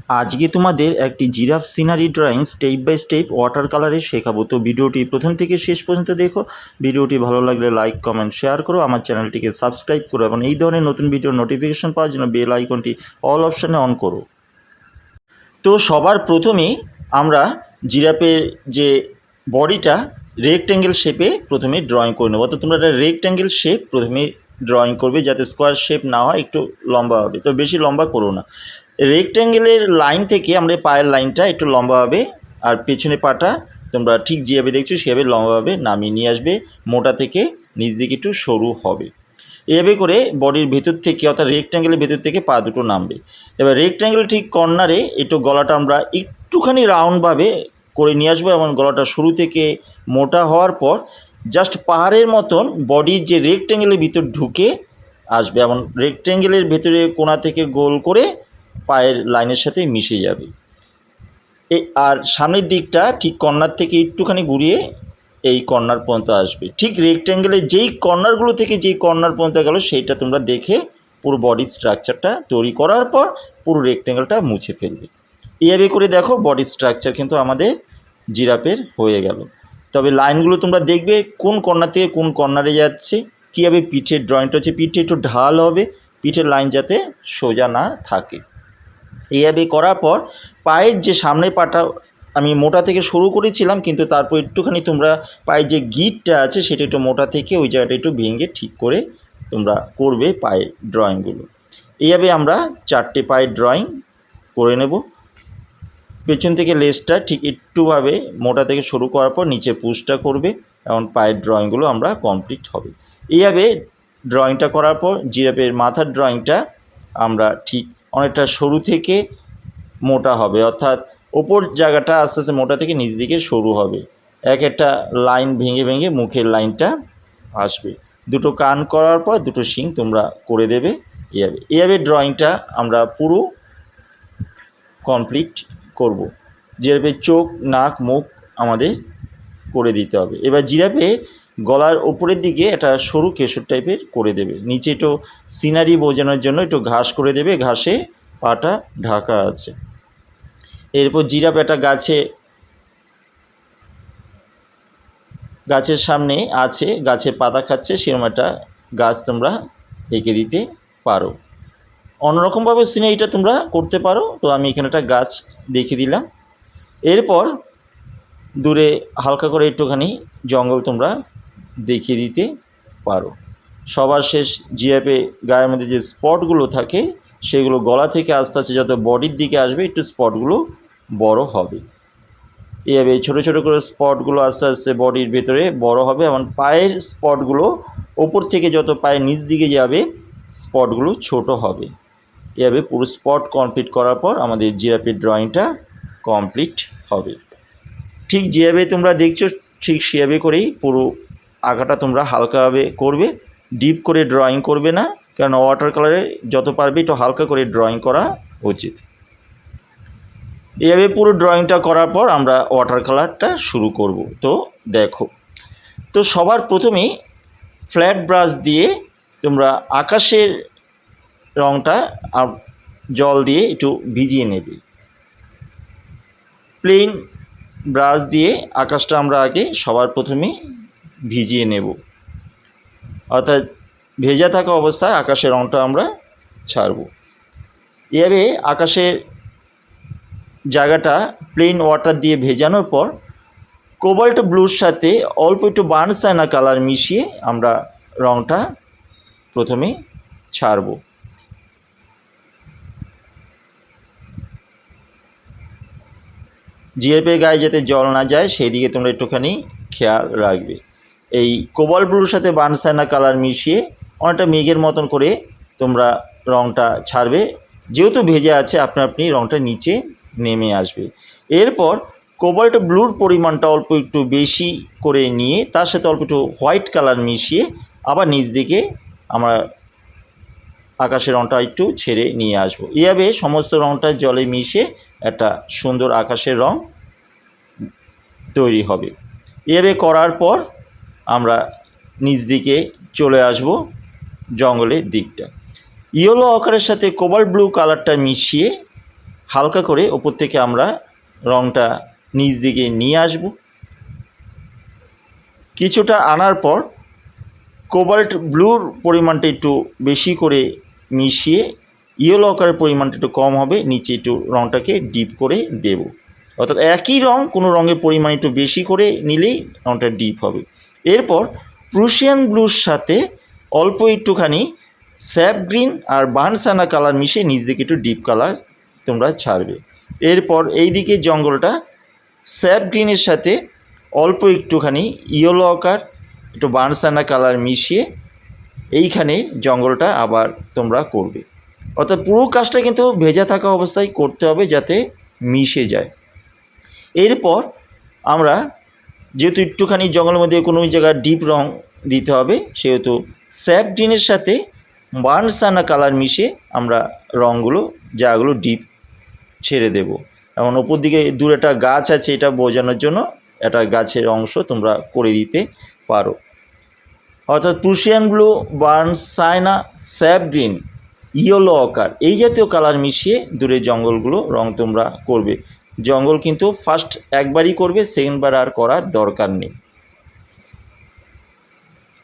আজকে তোমাদের একটি giraffe scenery drawing step by step water কালারে শেখাবো। তো ভিডিওটি প্রথম থেকে শেষ পর্যন্ত দেখো। ভিডিওটি ভালো লাগলে লাইক কমেন্ট শেয়ার করো, আমার চ্যানেলটিকে সাবস্ক্রাইব করো এবং এই ধরনের নতুন ভিডিওর নোটিফিকেশন পাওয়ার জন্য বেল আইকনটি অল অপশানে অন করো। তো সবার প্রথমেই আমরা জিরাফের যে বডিটা রেক্ট্যাঙ্গেল শেপে প্রথমে ড্রয়িং করে নেবো। তো তোমরা একটা রেক্ট্যাঙ্গেল শেপ প্রথমে ড্রয়িং করবে, যাতে স্কোয়ার শেপ না হয়, একটু লম্বা হবে। তো বেশি লম্বা করো না। রেক্ট্যাঙ্গেলের লাইন থেকে আমরা পায়ের লাইনটা একটু লম্বা হবে, আর পেছনে পাটা তোমরা ঠিক যেভাবে দেখছো সেভাবে লম্বাভাবে নামিয়ে নিয়ে আসবে। মোটা থেকে নিচ দিকে একটু সরু হবে। এভাবে করে বডির ভেতর থেকে অর্থাৎ রেক্ট্যাঙ্গেলের ভেতর থেকে পা দুটো নামবে। এবার রেক্ট্যাঙ্গেল ঠিক কর্নারে একটু গলাটা আমরা একটুখানি রাউন্ডভাবে করে নিয়ে আসবো এবং গলাটা শুরু থেকে মোটা হওয়ার পর জাস্ট পাহাড়ের মতন বডির যে রেক্ট্যাঙ্গেলের ভিতর ঢুকে আসবে এবং রেক্ট্যাঙ্গেলের ভেতরে কোণা থেকে গোল করে পায়ের লাইনের সাথে মিশে যাবে। আর সামনের দিকটা ঠিক কর্নার থেকে একটুখানি ঘুরিয়ে এই কর্নার পর্যন্ত আসবে। ঠিক রেক্ট্যাঙ্গেলের যেই কর্নারগুলো থেকে যেই কর্নার পর্যন্ত গেল সেইটা তোমরা দেখে পুরো বডি স্ট্রাকচারটা তৈরি করার পর পুরো রেক্ট্যাঙ্গেলটা মুছে ফেলবে। এইভাবে করে দেখো বডি স্ট্রাকচার কিন্তু আমাদের জিরাফের হয়ে গেল। তবে লাইনগুলো তোমরা দেখবে কোন কর্নার থেকে কোন কর্নারে যাচ্ছে, কীভাবে পিঠের ড্রয়িংটা হচ্ছে, পিঠে একটু ঢাল হবে, পিঠের লাইন যাতে সোজা না থাকে। এইভাবে করার পর পায়ের যে সামনের পাটা আমি মোটা থেকে শুরু করেছিলাম, কিন্তু তারপর একটুখানি তোমরা পায়ের যে গিঁটটা আছে সেটা একটু মোটা থেকে ওই জায়গাটা একটু ভেঙে ঠিক করে তোমরা করবে পায়ের ড্রয়িংগুলো। এইভাবে আমরা 4টে পায়ের ড্রয়িং করে নেব। পেছন থেকে লেজটা ঠিক একটুভাবে মোটা থেকে শুরু করার পর নিচে পুশটা করবে এবং পায়ের ড্রয়িংগুলো আমরা কমপ্লিট হবে। এইভাবে ড্রয়িংটা করার পর জিরাফের মাথার ড্রয়িংটা আমরা ঠিক অনেকটা সরু থেকে মোটা হবে, অর্থাৎ ওপর জায়গাটা আস্তে আস্তে মোটা থেকে নিচ দিকে সরু হবে। এক একটা লাইন ভেঙে ভেঙে মুখের লাইনটা আসবে। দুটো কান করার পর দুটো শিং তোমরা করে দেবে। এইভাবে ড্রয়িংটা আমরা পুরো কমপ্লিট করব। জিরাফের চোখ, নাক, মুখ আমাদের করে দিতে হবে। এবার জিরাফে গলার ওপরের দিকে একটা সরু কেশর টাইপের করে দেবে। নিচে একটু সিনারি বোঝানোর জন্য একটু ঘাস করে দেবে, ঘাসে পাটা ঢাকা আছে। এরপর জিরাফ একটা গাছের সামনে আছে, গাছে পাতা খাচ্ছে, সেরকম একটা গাছ তোমরা এঁকে দিতে পারো। অন্যরকমভাবে সিনারিটা তোমরা করতে পারো। তো আমি এখানে একটা গাছ দেখিয়ে দিলাম। এরপর দূরে হালকা করে একটুখানি জঙ্গল তোমরা দেখিয়ে দিতে পারো। সবার শেষ জিরাফে গায়ের মধ্যে যে স্পটগুলো থাকে সেগুলো গলা থেকে আস্তে আস্তে যত বডির দিকে আসবে একটু স্পটগুলো বড় হবে। এইভাবে ছোটো ছোটো করে স্পটগুলো আস্তে আস্তে বডির ভেতরে বড় হবে এবং পায়ের স্পটগুলো ওপর থেকে যত পায়ের নিচ দিকে যাবে স্পটগুলো ছোট হবে। এভাবে পুরো স্পট কমপ্লিট করার পর আমাদের জিরাফের ড্রয়িংটা কমপ্লিট হবে। ঠিক যেভাবে তোমরা দেখছো ঠিক সেভাবে করেই পুরো আঁকাটা তোমরা হালকাভাবে করবে, ডিপ করে ড্রয়িং করবে না, কারণ ওয়াটার কালারে যত পারবে একটু হালকা করে ড্রয়িং করা উচিত। এভাবে পুরো ড্রয়িংটা করার পর আমরা ওয়াটার কালারটা শুরু করব। তো দেখো, তো সবার প্রথমেই ফ্ল্যাট ব্রাশ দিয়ে তোমরা আকাশের রঙটা জল দিয়ে একটু ভিজিয়ে নেবে। প্লেন ব্রাশ দিয়ে আকাশটা আমরা আগে সবার প্রথমে ভিজিয়ে নেব, অর্থাৎ ভেজা থাকা অবস্থায় আকাশের রঙটা আমরা ছাড়ব। এভাবে আকাশের জায়গাটা প্লেন ওয়াটার দিয়ে ভেজানোর পর কোবাল্ট ব্লুর সাথে অল্প একটু বার্ন সাইনা কালার মিশিয়ে আমরা রঙটা প্রথমে ছাড়ব। জিরাফের গায়ে যাতে জল না যায় সেই দিকে তোমরা একটুখানি খেয়াল রাখবে। এই কোবাল্ট ব্লুর সাথে বার্ন সাইনা কালার মিশিয়ে অনেকটা মেঘের মতন করে তোমরা রঙটা ছাড়বে। যেহেতু ভেজে আছে আপনা আপনি রঙটা নিচে নেমে আসবে। এরপর কোবাল্ট ব্লুর পরিমাণটা অল্প একটু বেশি করে নিয়ে তার সাথে অল্প একটু হোয়াইট কালার মিশিয়ে আবার নিচ দিকে আমরা আকাশের রঙটা একটু ছেড়ে নিয়ে আসবো। এভাবে সমস্ত রঙটা জলে মিশে একটা সুন্দর আকাশের রং তৈরি হবে। এভাবে করার পর আমরা নিচ দিকে চলে আসব জঙ্গলের দিকটা। ইয়েলো আকারের সাথে কোবাল্ট ব্লু কালারটা মিশিয়ে হালকা করে ওপর থেকে আমরা রঙটা নিচ দিকে নিয়ে আসব। কিছুটা আনার পর কোবাল্ট ব্লুর পরিমাণটা একটু বেশি করে মিশিয়ে ইয়েলো আকারের পরিমাণটা একটু কম হবে, নিচে একটু রঙটাকে ডিপ করে দেব। অর্থাৎ একই রঙ কোনো রঙের পরিমাণ একটু বেশি করে নিলেই রঙটা ডিপ হবে। এরপর প্রুশিয়ান ব্লুর সাথে অল্প একটুখানি স্যাপ গ্রিন আর বার্নসানা কালার মিশিয়ে নিচ দিকে একটু ডিপ কালার তোমরা ছাড়বে। এরপর এই দিকে জঙ্গলটা স্যাপ গ্রিনের সাথে অল্প একটুখানি ইয়েলো আকার একটু বার্নসানা কালার মিশিয়ে এইখানে জঙ্গলটা আবার তোমরা করবে। অর্থাৎ পুরো কাজটা কিন্তু ভেজা থাকা অবস্থায় করতে হবে যাতে মিশে যায়। এরপর আমরা যেহেতু একটুখানি জঙ্গলের মধ্যে কোনো জায়গায় ডিপ রং দিতে হবে, সেহেতু স্যাপ গ্রিনের সাথে বার্নসানা কালার মিশিয়ে আমরা রঙগুলো যাগুলো ডিপ ছেড়ে দেব। এমন ওপর দিকে দূরে একটা গাছ আছে, এটা বোঝানোর জন্য একটা গাছের অংশ তোমরা করে দিতে পারো। অর্থাৎ Prussian blue, burnt sienna, sap green, yellow ochre এই জাতীয় কালার মিশিয়ে দূরে জঙ্গলগুলো রং তোমরা করবে। জঙ্গল কিন্তু ফার্স্ট একবারই করবে, সেকেন্ডবার আর করার দরকার নেই।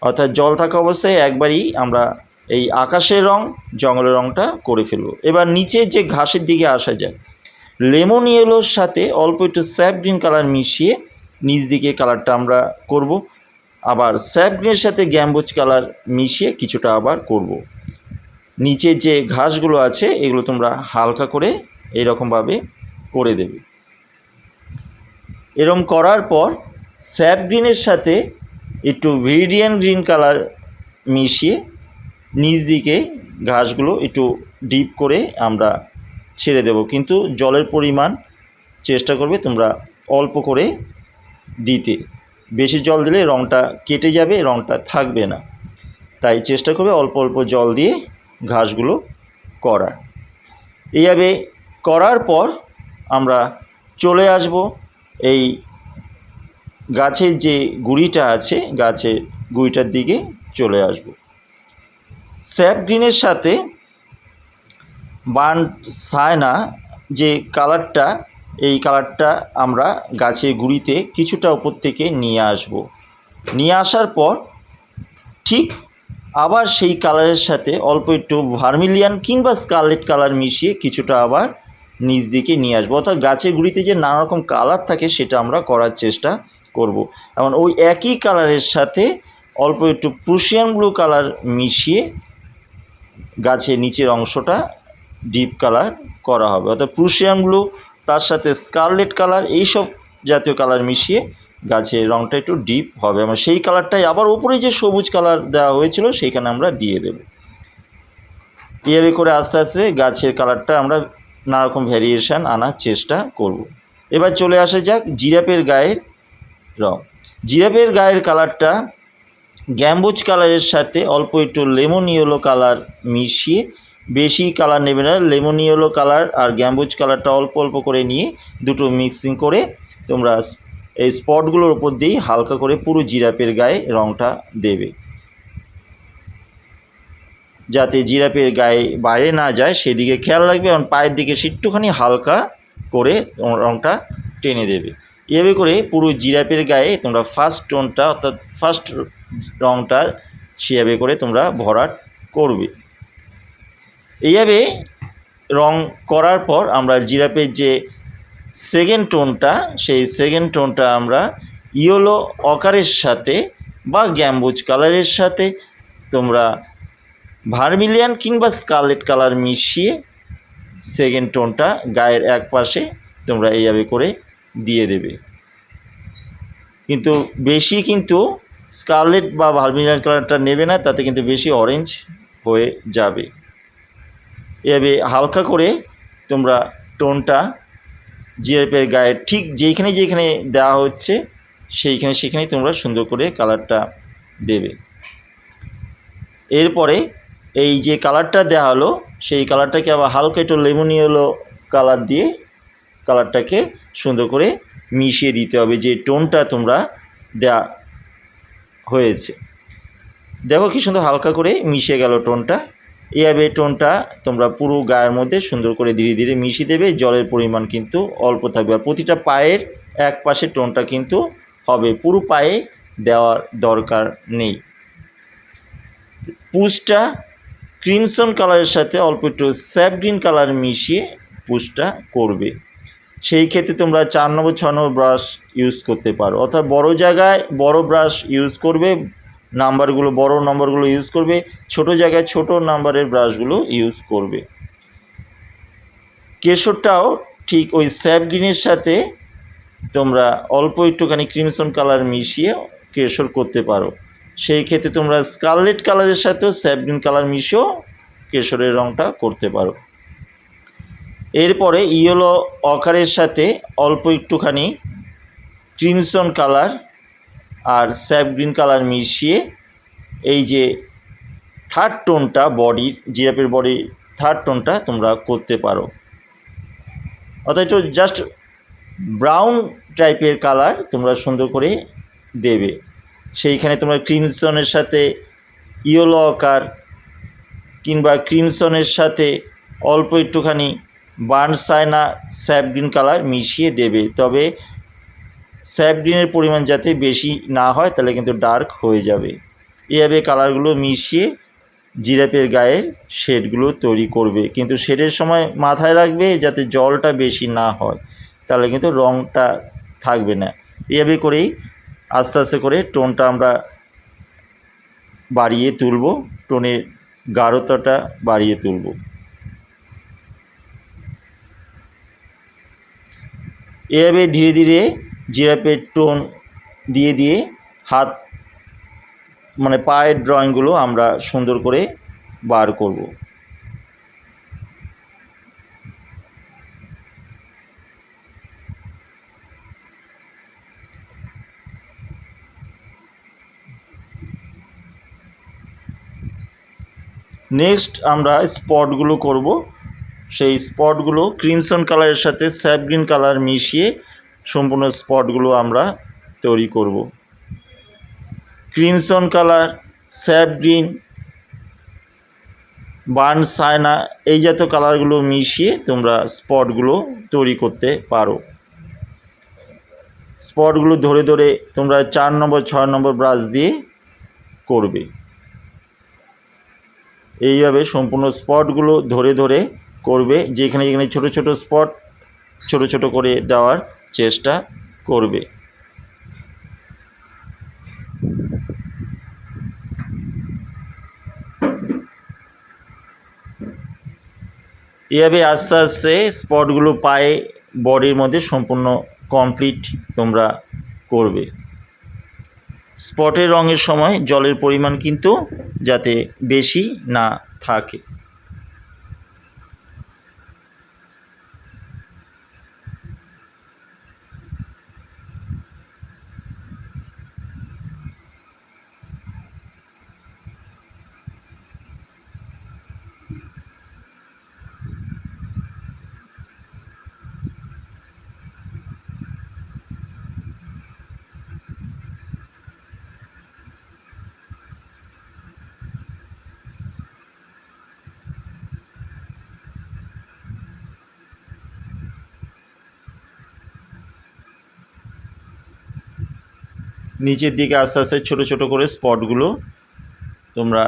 অর্থাৎ জল থাকা অবস্থায় একবারই আমরা এই আকাশের রং, জঙ্গলের রংটা করে ফেলব। এবার নিচে যে ঘাসের দিকে আসা যায়, লেমন ইয়েলোর সাথে অল্প একটু স্যাপ গ্রিন কালার মিশিয়ে নিচ দিকে কালারটা আমরা করব। আবার স্যাপ গ্রিনের সাথে গ্যাম্বুজ কালার মিশিয়ে কিছুটা আবার করব। নিচের যে ঘাসগুলো আছে এগুলো তোমরা হালকা করে এইরকমভাবে করে দেবে। এরকম করার পর স্যাপ গ্রিনের সাথে একটু ভিরিডিয়ান গ্রিন কালার মিশিয়ে নিচ দিকে ঘাসগুলো একটু ডিপ করে আমরা ছেড়ে দেব। কিন্তু জলের পরিমাণ চেষ্টা করবে তোমরা অল্প করে দিতে। বেশি জল দিলে রঙটা কেটে যাবে, রঙটা থাকবে না। তাই চেষ্টা করবে অল্প অল্প জল দিয়ে ঘাসগুলো করার। এইভাবে করার পর আমরা চলে আসব এই গাছের যে গুঁড়িটা আছে, গাছের গুঁড়িটার দিকে চলে আসব। স্যাপ গ্রিনের সাথে বার্নসানা যে কালারটা, এই কালারটা আমরা গাছের গুঁড়িতে কিছুটা উপর থেকে নিয়ে আসব। নিয়ে আসার পর ঠিক আবার সেই কালারের সাথে অল্প একটু ভার্মিলিয়ান কিংবা স্কারলেট কালার মিশিয়ে কিছুটা আবার নিচ দিকে নিয়ে আসবো। অর্থাৎ গাছের গুঁড়িতে যে নানা রকম কালার থাকে সেটা আমরা করার চেষ্টা করব। এমন ওই একই কালারের সাথে অল্প একটু প্রুশিয়ান ব্লু কালার মিশিয়ে গাছের নিচের অংশটা ডিপ কালার করা হবে। অর্থাৎ প্রুশিয়ান ব্লু তার সাথে স্কারলেট কালার এইসব জাতীয় কালার মিশিয়ে গাছের রঙটা একটু ডিপ হবে। এবং সেই কালারটাই আবার উপরে যে সবুজ কালার দেওয়া হয়েছিল সেইখানে আমরা দিয়ে দেব। এইভাবে করে আস্তে আস্তে গাছের কালারটা আমরা নানারকম ভ্যারিয়েশান আনার চেষ্টা করব। এবার চলে আসা যাক জিরাফের গায়ের রং। জিরাফের গায়ের কালারটা গ্যাম্বুজ কালারের সাথে অল্প একটু লেমন ইয়েলো কালার মিশিয়ে, বেশি কালার নেবে না, লেমন ইয়েলো কালার আর গ্যাম্বুজ কালারটা অল্প অল্প করে নিয়ে দুটো মিক্সিং করে তোমরা এই স্পটগুলোর ওপর দিয়েই হালকা করে পুরো জিরাফের গায়ে রঙটা দেবে, যাতে জিরাফের গায়ে বাইরে না যায় সেদিকে খেয়াল রাখবে। এবং পায়ের দিকে একটুখানি হালকা করে রঙটা টেনে দেবে। এভাবে করে পুরো জিরাফের গায়ে তোমরা ফার্স্ট টোনটা অর্থাৎ ফার্স্ট রঙটা সেভাবে করে তোমরা ভরাট করবে। এইভাবে রং করার পর আমরা জিরাফের যে সেকেন্ড টোনটা, সেই সেকেন্ড টোনটা আমরা ইয়েলো আকারের সাথে বা গ্যাম্বুজ কালারের সাথে তোমরা ভার্মিলিয়ান কিংবা স্কারলেট কালার মিশিয়ে সেকেন্ড টোনটা গায়ের এক পাশে তোমরা এইভাবে করে দিয়ে দেবে। কিন্তু বেশি কিন্তু স্কারলেট বা ভার্মিলিয়ান কালারটা নেবে না, তাতে কিন্তু বেশি অরেঞ্জ হয়ে যাবে। এভাবে হালকা করে তোমরা টোনটা জিরাফের গায়ে ঠিক যেখানে যেখানে দেওয়া হচ্ছে সেখানেই তোমরা সুন্দর করে কালারটা দেবে। এরপরে এই যে কালারটা দেওয়া হলো সেই কালারটাকে আবার হালকা একটু লেমন ইয়েলো কালার দিয়ে কালারটাকে সুন্দর করে মিশিয়ে দিতে হবে যে টোনটা তোমরা দেওয়া হয়েছে। দেখো কি সুন্দর হালকা করে মিশে গেল টোনটা। এইভাবে টোনটা তোমরা পুরো গায়ের মধ্যে সুন্দর করে ধীরে ধীরে মিশিয়ে দেবে। জলের পরিমাণ কিন্তু অল্প থাকবে, আর প্রতিটা পায়ের এক পাশে টোনটা কিন্তু হবে, পুরো পায়ে দেওয়ার দরকার নেই। পুশটা ক্রিমসন কালারের সাথে অল্প একটু স্যাপ গ্রিন কালার মিশিয়ে পুশটা করবে। সেই ক্ষেত্রে তোমরা 4 নম্বর 6 নম্বর ব্রাশ ইউজ করতে পারো, অর্থাৎ বড় জায়গায় বড় ব্রাশ ইউজ করবে, নাম্বারগুলো বড় নম্বরগুলো ইউজ করবে, ছোট জায়গায় ছোট নাম্বারের ব্রাশগুলো ইউজ করবে। কেশরটাও ঠিক ওই স্যাপ গ্রিনের সাথে তোমরা অল্প একটুখানি ক্রিমসন কালার মিশিয়ে কেশর করতে পারো। সেই ক্ষেত্রে তোমরা স্কারলেট কালারের সাথেও স্যাপ গ্রিন কালার মিশিয়েও কেশরের রঙটা করতে পারো। এরপরে ইয়েলো অকারের সাথে অল্প একটুখানি ক্রিমসন কালার আর স্যাপ গ্রিন কালার মিশিয়ে এই যে থার্ড টোনটা বডির, জিরাফের বডির থার্ড টোনটা তোমরা করতে পারো। অর্থাৎ একটু জাস্ট ব্রাউন টাইপের কালার তোমরা সুন্দর করে দেবে। সেইখানে তোমরা ক্রিমসনের সাথে ইয়েলো অকার কিংবা ক্রিমসনের সাথে অল্প একটুখানি burn Saina sap green colour মিশিয়ে দেবে, তবে স্যাপ গ্রিনের পরিমাণ যাতে বেশি না হয়, তাহলে কিন্তু ডার্ক হয়ে যাবে। এইভাবে কালারগুলো মিশিয়ে জিরাফের গায়ের শেডগুলো তৈরি করবে, কিন্তু শেডের সময় মাথায় রাখবে যাতে জলটা বেশি না হয়, তাহলে কিন্তু রঙটা থাকবে না। এইভাবে করেই আস্তে আস্তে করে টোনটা আমরা বাড়িয়ে তুলব, টোনের গাঢ়তাটা বাড়িয়ে তুলব। এভাবে ধীরে ধীরে জিরাফের টোন দিয়ে দিয়ে হাত মানে পায়ের ড্রয়িংগুলো আমরা সুন্দর করে বার করব। নেক্সট আমরা স্পটগুলো করব। সেই স্পটগুলো ক্রিমসন কালারের সাথে স্যাপ গ্রিন কালার মিশিয়ে সম্পূর্ণ স্পটগুলো আমরা তৈরি করব। Crimson colour, sap green, burn Saina এই জাতীয় কালারগুলো মিশিয়ে তোমরা স্পটগুলো তৈরি করতে পারো। স্পটগুলো ধরে ধরে তোমরা 4 নম্বর 6 নম্বর ব্রাশ দিয়ে করবে। এইভাবে সম্পূর্ণ স্পটগুলো ধরে ধরে করবে, যেখানে যেখানে ছোট ছোট স্পট ছোট ছোট করে দেওয়ার চেষ্টা করবে। এভাবে আস্তে আস্তে স্পটগুলো পায়ে বডির মধ্যে সম্পূর্ণ কমপ্লিট তোমরা করবে। স্পটের রঙের সময় জলের পরিমাণ কিন্তু যাতে বেশি না থাকে। নিচের দিকে আস্তে আস্তে ছোটো ছোটো করে স্পটগুলো তোমরা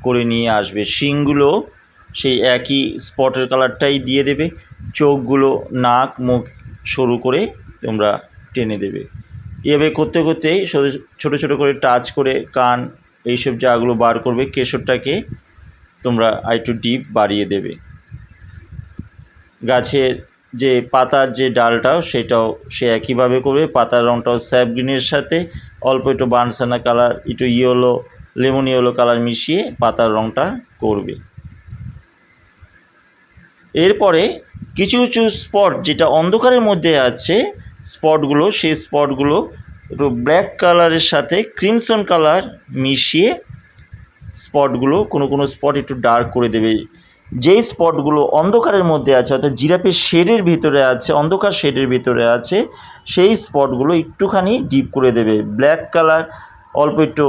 করে নিয়ে আসবে। শিংগুলো সেই একই স্পটের কালারটাই দিয়ে দেবে। চোখগুলো, নাক, মুখ সরু করে তোমরা টেনে দেবে। এভাবে করতে করতেই ছোটো ছোটো করে টাচ করে কান এইসব জায়গাগুলো বার করবে। কেশরটাকে তোমরা আরেকটু ডিপ বাড়িয়ে দেবে। গাছের যে পাতার যে ডালটাও সেটাও সে একইভাবে করবে। পাতার রঙটাও স্যাপ গ্রিনের সাথে অল্প একটু বার্নসানা কালার, একটু ইয়েলো, লেমন ইয়েলো কালার মিশিয়ে পাতার রঙটা করবে। এরপরে কিছু কিছু স্পট যেটা অন্ধকারের মধ্যে আছে স্পটগুলো, সেই স্পটগুলো একটু ব্ল্যাক কালারের সাথে ক্রিমসন কালার মিশিয়ে স্পটগুলো কোনো কোনো স্পট একটু ডার্ক করে দেবে। যেই স্পটগুলো অন্ধকারের মধ্যে আছে, অর্থাৎ জিরাফের শেডের ভিতরে আছে, অন্ধকার শেডের ভিতরে আছে, সেই স্পটগুলো একটুখানি ডিপ করে দেবে। ব্ল্যাক কালার, অল্প একটু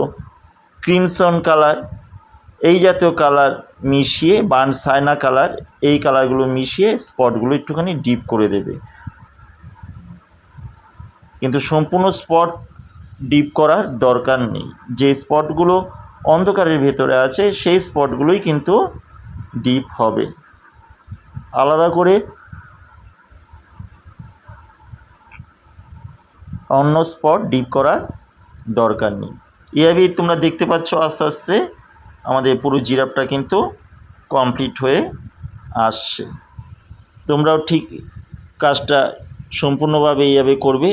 ক্রিমসন কালার, এই জাতীয় কালার মিশিয়ে বার্ন সাইনা কালার, এই কালারগুলো মিশিয়ে স্পটগুলো একটুখানি ডিপ করে দেবে। কিন্তু সম্পূর্ণ স্পট ডিপ করার দরকার নেই, যে স্পটগুলো অন্ধকারের ভেতরে আছে সেই স্পটগুলোই কিন্তু ডিপ হবে। আলাদা করে অন্য স্পট ডিপ করার দরকার নেই। এভাবেই তোমরা দেখতে পাচ্ছ আস্তে আস্তে আমাদের পুরো জিরাফটা কিন্তু কমপ্লিট হয়ে আসছে। তোমরাও ঠিক কাজটা সম্পূর্ণভাবে এইভাবে করবে।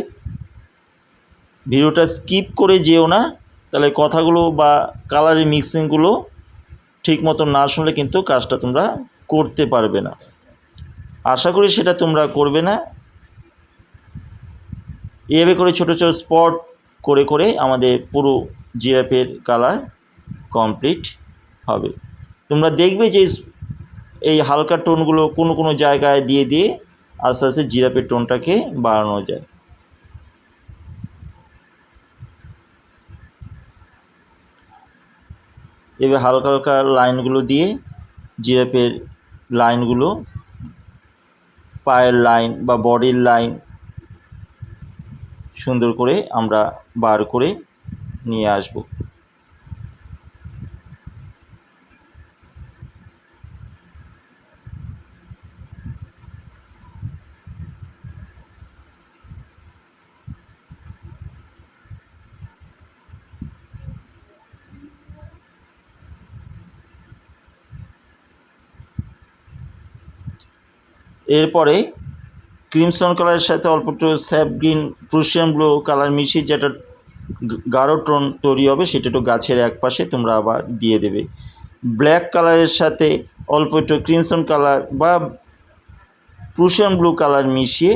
ভিডিওটা স্কিপ করে যেও না, তাহলে কথাগুলো বা কালারের মিক্সিংগুলো ঠিক মতো না শুনলে কিন্তু কাজটা তোমরা করতে পারবে না। আশা করি সেটা তোমরা করবে না। এভাবে করে ছোটো ছোটো স্পট করে করে আমাদের পুরো জিরাফের কালার কমপ্লিট হবে। তোমরা দেখবে যে এই হালকা টোনগুলো কোনো কোনো জায়গায় দিয়ে দিয়ে আস্তে আস্তে জিরাফের টোনটাকে বাড়ানো যায়। এবার হালকা হালকা লাইনগুলো দিয়ে জিরাফের লাইনগুলো, পায়ের লাইন বা বডির লাইন সুন্দর করে আমরা বার করে নিয়ে আসব। এরপরে ক্রিমসন কালারের সাথে অল্প একটু sap green, Prussian blue colour মিশিয়ে যেটা গাঢ় টোন তৈরি হবে সেটা একটু গাছের এক পাশে তোমরা আবার দিয়ে দেবে। ব্ল্যাক কালারের সাথে অল্প একটু ক্রিমসন কালার বা প্রুশিয়ান ব্লু কালার মিশিয়ে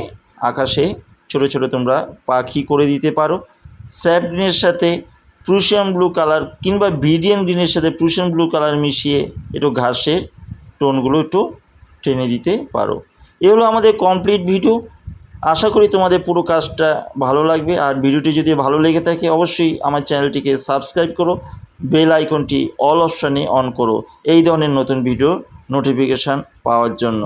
আকাশে ছোটো ছোটো তোমরা পাখি করে দিতে পারো। স্যাপ গ্রিনের সাথে প্রুশিয়ান ব্লু কালার কিংবা ভিডিয়ান গ্রিনের সাথে প্রুশিয়ান ব্লু কালার মিশিয়ে একটু ঘাসের টোনগুলো একটু টেনে দিতে পারো। এগুলো আমাদের কমপ্লিট ভিডিও। আশা করি তোমাদের পুরো কাজটা ভালো লাগবে। আর ভিডিওটি যদি ভালো লেগে থাকে অবশ্যই আমার চ্যানেলটিকে সাবস্ক্রাইব করো, বেল আইকনটি অল অপশানে অন করো এই ধরনের নতুন ভিডিও নোটিফিকেশান পাওয়ার জন্য।